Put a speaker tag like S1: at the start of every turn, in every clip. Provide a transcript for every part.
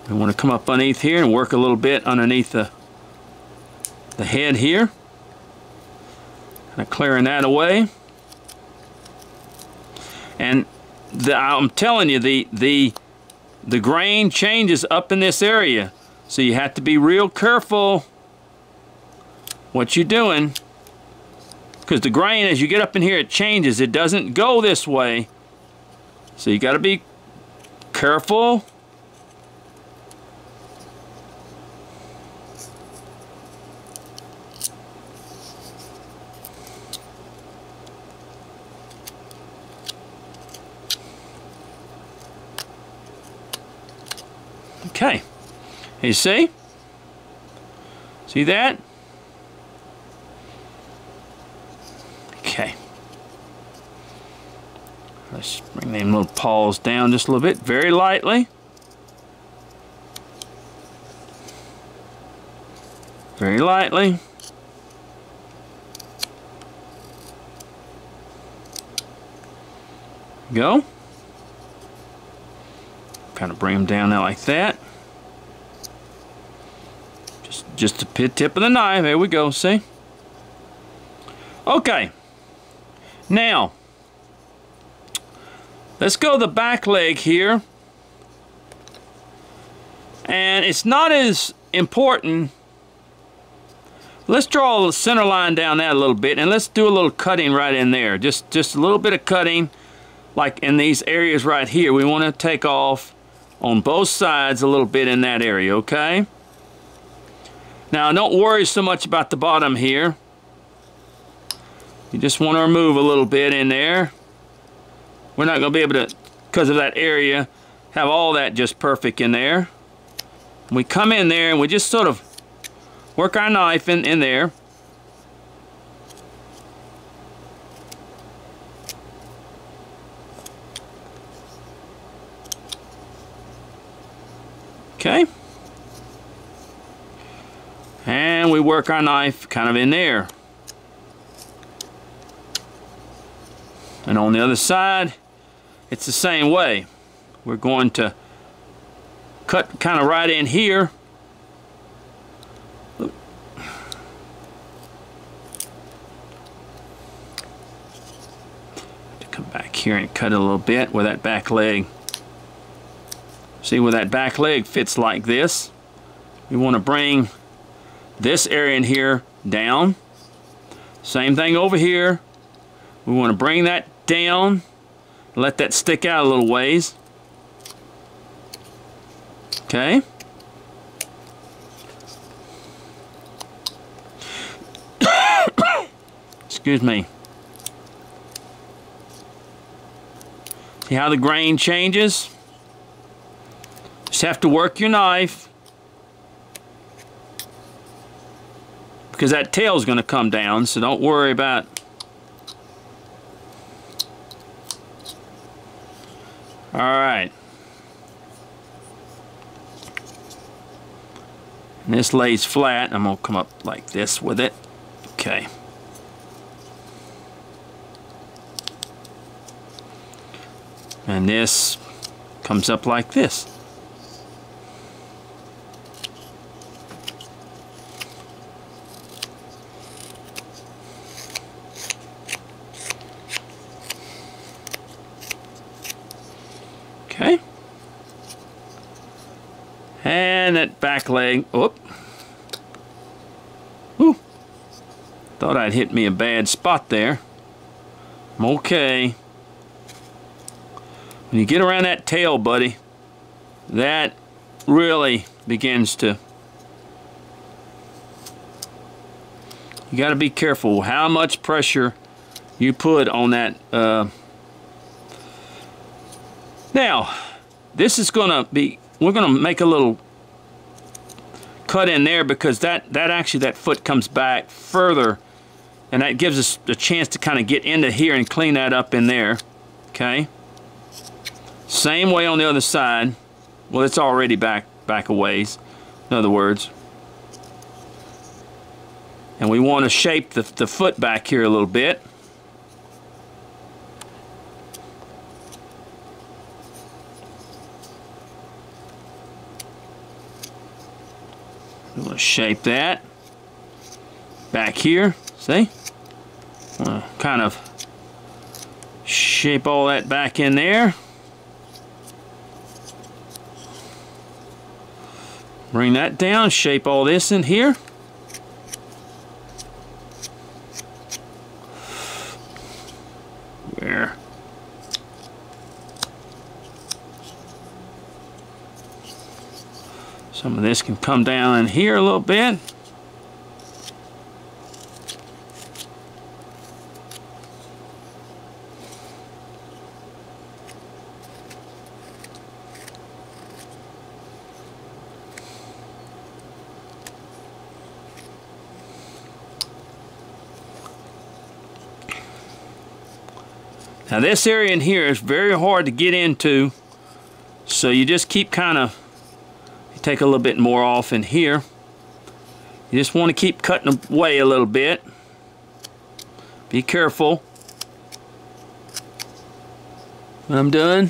S1: We want to come up underneath here and work a little bit underneath the head here. Kind of clearing that away. And I'm telling you, the grain changes up in this area. So you have to be real careful what you're doing. Because the grain, as you get up in here, it changes. It doesn't go this way. So you got to be careful. Okay. You see? See that? Okay. Let's bring them little paws down just a little bit, very lightly. Very lightly. Go. Kind of bring them down there like that. Just the tip of the knife. There we go. See? Okay. Now, let's go the back leg here. And it's not as important. Let's draw the center line down that a little bit, and let's do a little cutting right in there. Just a little bit of cutting, like in these areas right here. We want to take off on both sides a little bit in that area, okay? Now, don't worry so much about the bottom here. You just want to remove a little bit in there. We're not going to be able to, because of that area, have all that just perfect in there. We come in there and we just sort of work our knife in there. Okay. And we work our knife kind of in there. And on the other side, it's the same way. We're going to cut kind of right in here. To come back here and cut a little bit where that back leg. See where that back leg fits like this. We want to bring this area in here down. Same thing over here. We want to bring that down. Let that stick out a little ways. Okay. Excuse me. See how the grain changes? Just have to work your knife, because that tail's going to come down, so don't worry about. All right. And this lays flat. I'm going to come up like this with it. Okay. And this comes up like this. Okay. And that back leg, whoop. Whew. Thought I'd hit me a bad spot there. I'm okay. When you get around that tail, buddy, that really begins to... You got to be careful how much pressure you put on that. Now, this is going to be... We're going to make a little cut in there, because that foot comes back further, and that gives us a chance to kind of get into here and clean that up in there. Okay. Same way on the other side. Well, it's already back a ways, in other words. And we want to shape the foot back here a little bit. We'll shape that back here. See? Kind of shape all that back in there. Bring that down, shape all this in here. Where? Some of this can come down in here a little bit. Now this area in here is very hard to get into, so you just keep kind of, take a little bit more off in here. You just want to keep cutting away a little bit. Be careful. When I'm done.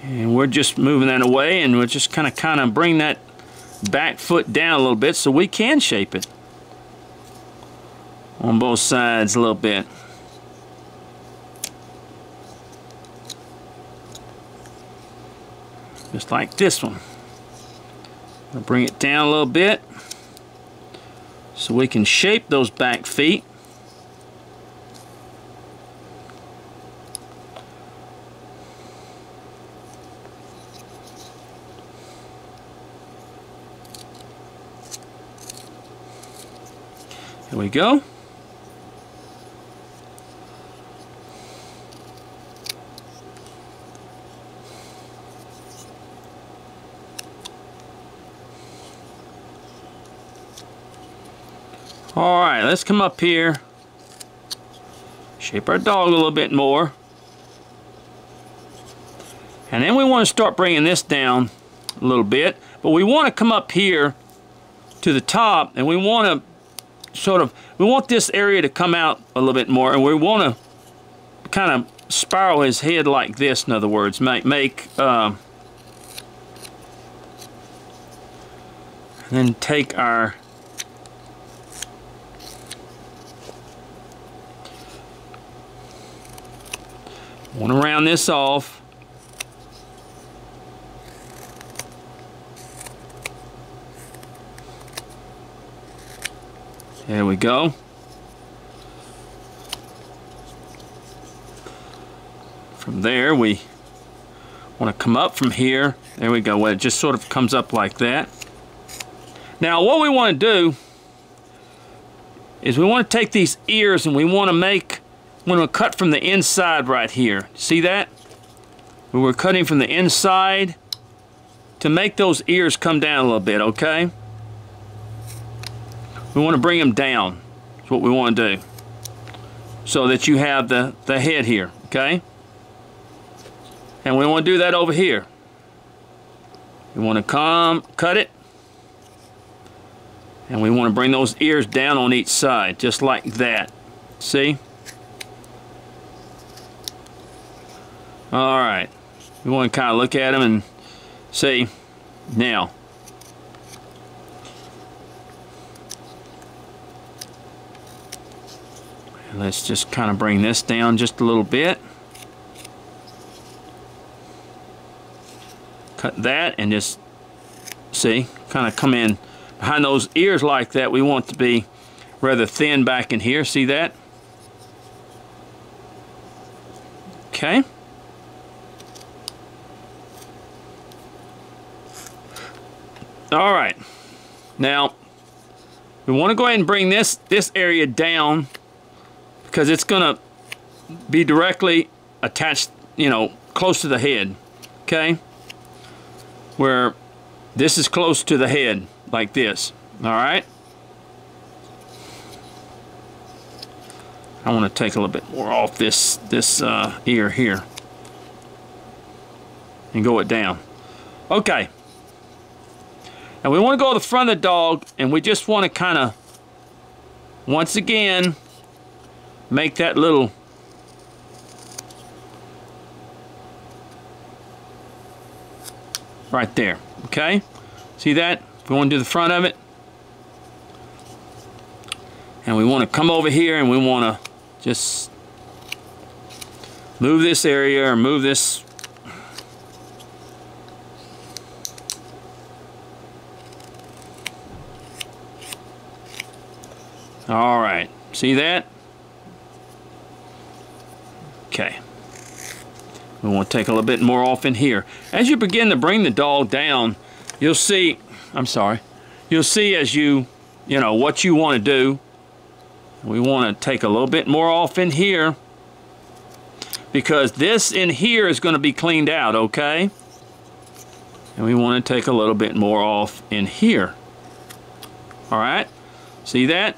S1: And we're just moving that away, and we're just kind of bring that back foot down a little bit so we can shape it on both sides a little bit. Just like this one. I'll bring it down a little bit so we can shape those back feet. There we go. Alright, let's come up here, shape our dog a little bit more, and then we want to start bringing this down a little bit, but we want to come up here to the top, and we want to we want this area to come out a little bit more, and we want to kind of spiral his head like this, in other words, and then take our want to round this off. There we go. From there we want to come up from here. There we go. Well, it just sort of comes up like that. Now what we want to do is we want to take these ears and we want to cut from the inside right here. See that? We were cutting from the inside to make those ears come down a little bit, okay? We want to bring them down. That's what we want to do. So that you have the head here, okay? And we want to do that over here. We want to cut it. And we want to bring those ears down on each side, just like that. See? Alright. We want to kind of look at them and see. Now. Let's just kind of bring this down just a little bit. Cut that and just, see, kind of come in behind those ears like that. We want to be rather thin back in here. See that? Okay. Alright. Now, we want to go ahead and bring this area down, because it's going to be directly attached, you know, close to the head, okay? Where this is close to the head, like this, all right? I want to take a little bit more off this ear here and go it down. Okay. Now we want to go to the front of the dog, and we just want to kind of, once again, make that little right there. Okay, see that? If we want to do the front of it, and we want to come over here and we want to just move this area or move this. All right, see that? Okay. We want to take a little bit more off in here. As you begin to bring the dog down, you'll see, you'll see as you know, what you want to do. We want to take a little bit more off in here because this in here is going to be cleaned out, okay? And we want to take a little bit more off in here. All right? See that?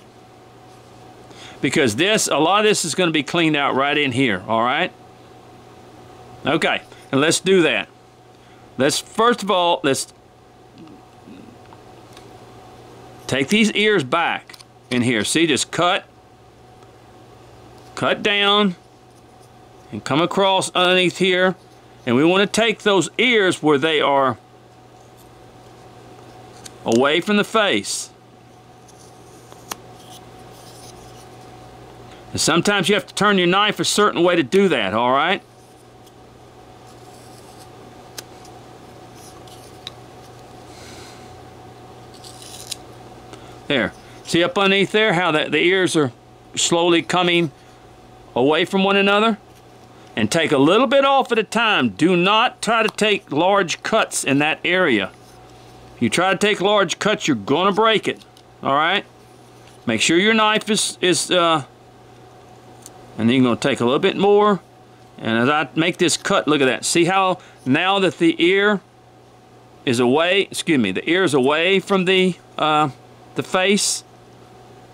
S1: Because this, a lot of this is going to be cleaned out right in here, all right? Okay, and let's do that. Let's, first of all, let's take these ears back in here. See, just cut down, and come across underneath here. And we want to take those ears where they are away from the face. And sometimes you have to turn your knife a certain way to do that, all right? There. See up underneath there how the ears are slowly coming away from one another? And take a little bit off at a time. Do not try to take large cuts in that area. If you try to take large cuts, you're going to break it. All right? Make sure your knife is and then you're going to take a little bit more. And as I make this cut, look at that. See how now that the ear is away, excuse me, the ear is away from the face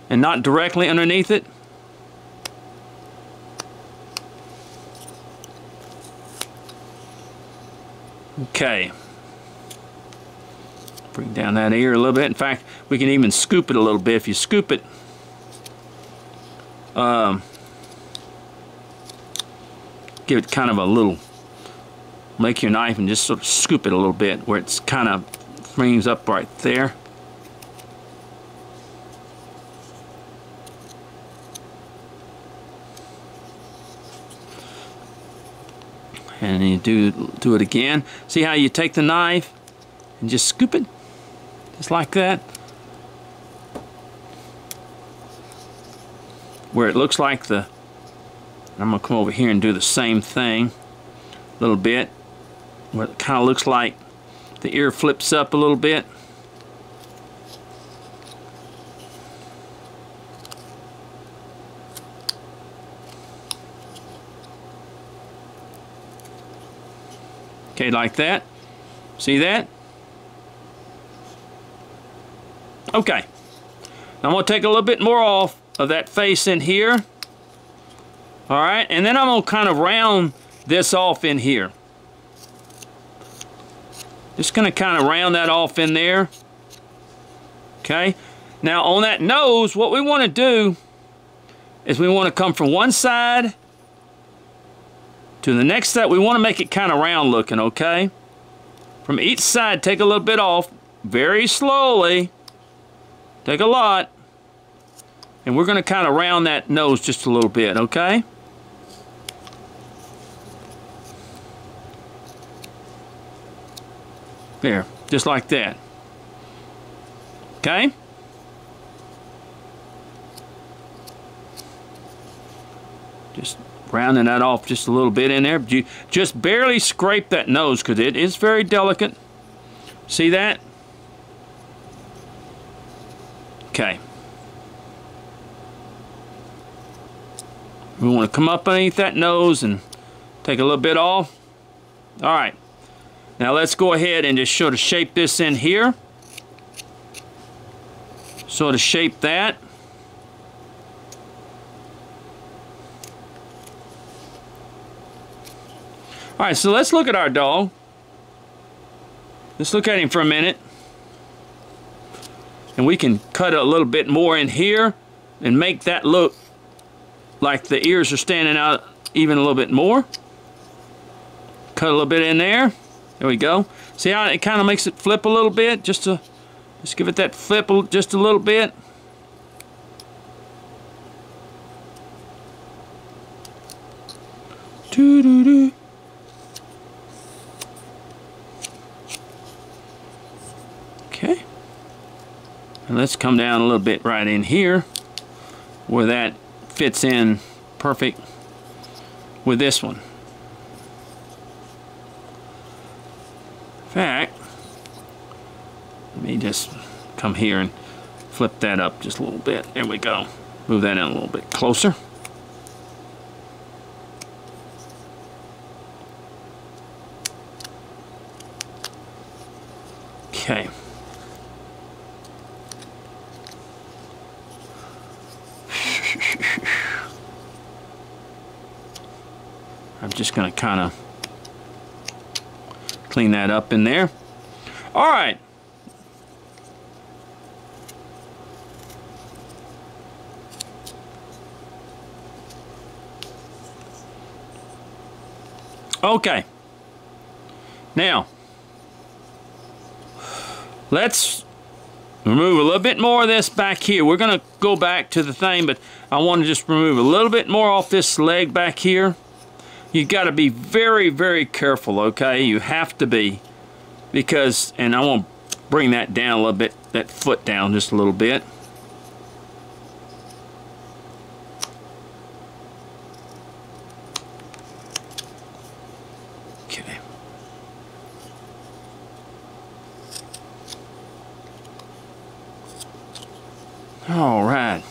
S1: and not directly underneath it? Okay. Bring down that ear a little bit. In fact, we can even scoop it a little bit. If you scoop it, give it kind of a little, make your knife and just sort of scoop it a little bit where it's kind of brings up right there. And then you do it again. See how you take the knife and just scoop it? Just like that. Where it looks like the... I'm going to come over here and do the same thing a little bit. Where it kind of looks like the ear flips up a little bit. Okay, like that. See that? Okay. Now I'm going to take a little bit more off of that face in here. Alright, and then I'm going to kind of round this off in here. Just going to kind of round that off in there. Okay. Now on that nose, what we want to do is we want to come from one side to the next side. We want to make it kind of round looking, okay? From each side, take a little bit off very slowly. Take a lot. And we're going to kind of round that nose just a little bit, okay? There, just like that. Okay? Just rounding that off just a little bit in there. You just barely scrape that nose because it is very delicate. See that? Okay. We want to come up underneath that nose and take a little bit off. All right. Now let's go ahead and just sort of shape this in here. Sort of shape that. All right, so let's look at our dog. Let's look at him for a minute. And we can cut a little bit more in here and make that look like the ears are standing out even a little bit more. Cut a little bit in there. There we go. See how it kind of makes it flip a little bit? Just give it that flip just a little bit. Doo-doo-doo. Okay. And let's come down a little bit right in here where that fits in perfect with this one. In fact, let me just come here and flip that up just a little bit. There we go. Move that in a little bit closer. Okay. I'm just going to kind of clean that up in there. All right. Okay. Now, let's remove a little bit more of this back here. We're going to go back to the thing, but I want to just remove a little bit more off this leg back here. You got to be very, very careful, okay? You have to be, because, and I want to bring that down a little bit, that foot down just a little bit. Okay. All right.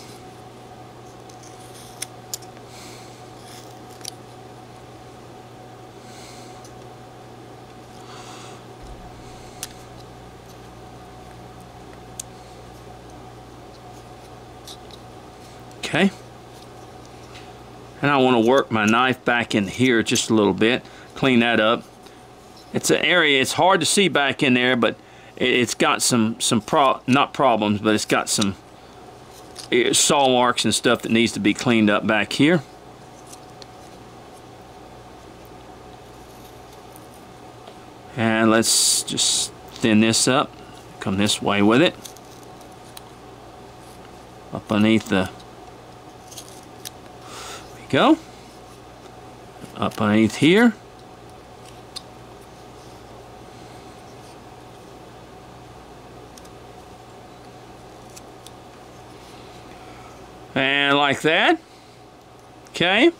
S1: Okay, and I want to work my knife back in here just a little bit, clean that up. It's an area, it's hard to see back in there, but it's got not problems, but it's got some saw marks and stuff that needs to be cleaned up back here. And let's just thin this up, come this way with it, up underneath the go up underneath here, and like that. Okay,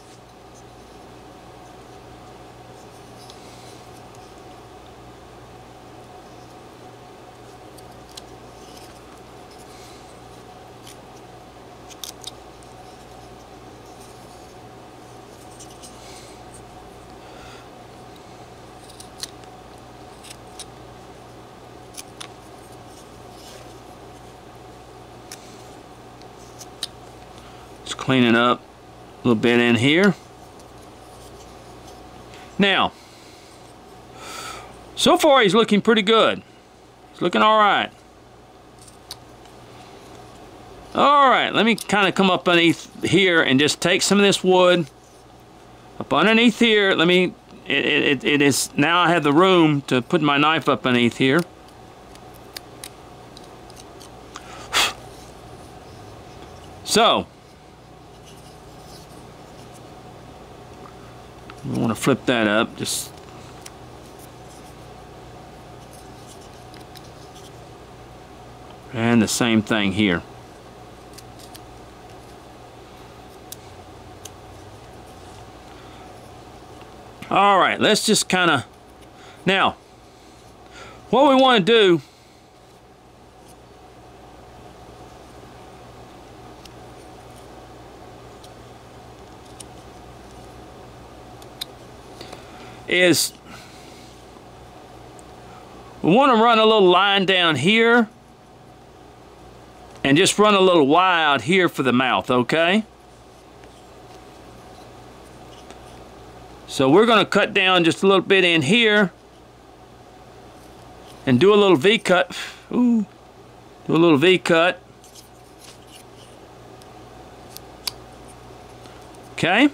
S1: cleaning up a little bit in here. Now, so far he's looking pretty good. He's looking all right. All right, let me kind of come up underneath here and just take some of this wood up underneath here. Let me, it is, now I have the room to put my knife up underneath here. So, I want to flip that up, just and the same thing here. All right, let's just kind of, now what we want to do is we want to run a little line down here and just run a little Y out here for the mouth, okay? So we're going to cut down just a little bit in here and do a little V-cut. Ooh, do a little V-cut. Okay?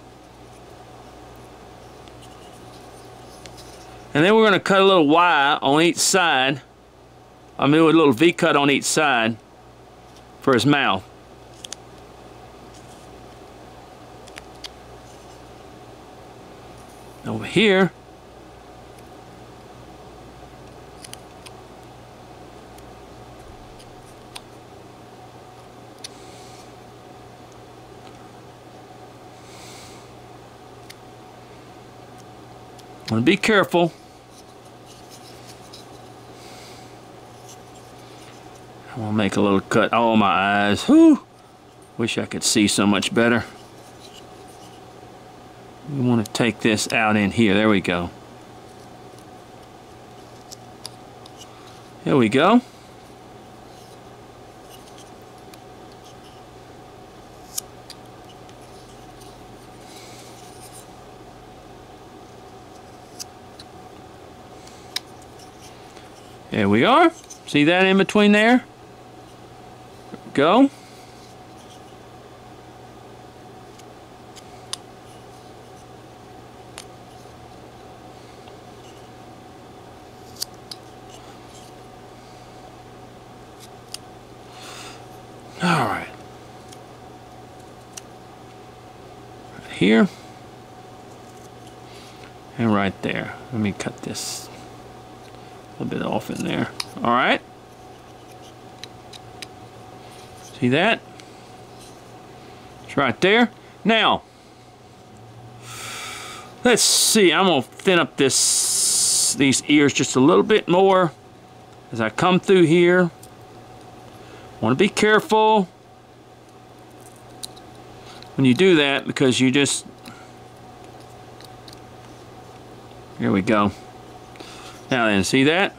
S1: And then we're going to cut a little Y on each side. I'm going to do a little V cut on each side for his mouth. Over here, I want to be careful. I want to make a little cut. Oh, my eyes. Whew. Wish I could see so much better. We want to take this out in here. There we go. There we go. There we are. See that in between there? Go. All right. Right here. And right there. Let me cut this a little bit off in there. All right. See that? It's right there. Now, let's see. I'm gonna thin up these ears just a little bit more as I come through here. Want to be careful when you do that, because you just, here we go. Now then, see that?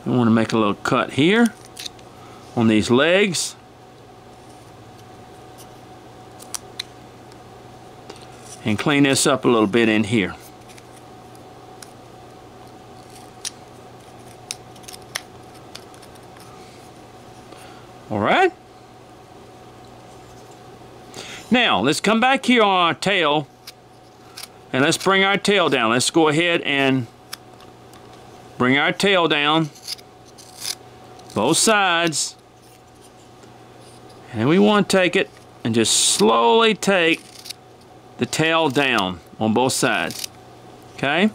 S1: I want to make a little cut here on these legs. And clean this up a little bit in here. All right. Now, let's come back here on our tail and let's bring our tail down. Let's go ahead and bring our tail down, both sides. And we want to take it and just slowly take the tail down on both sides. Okay?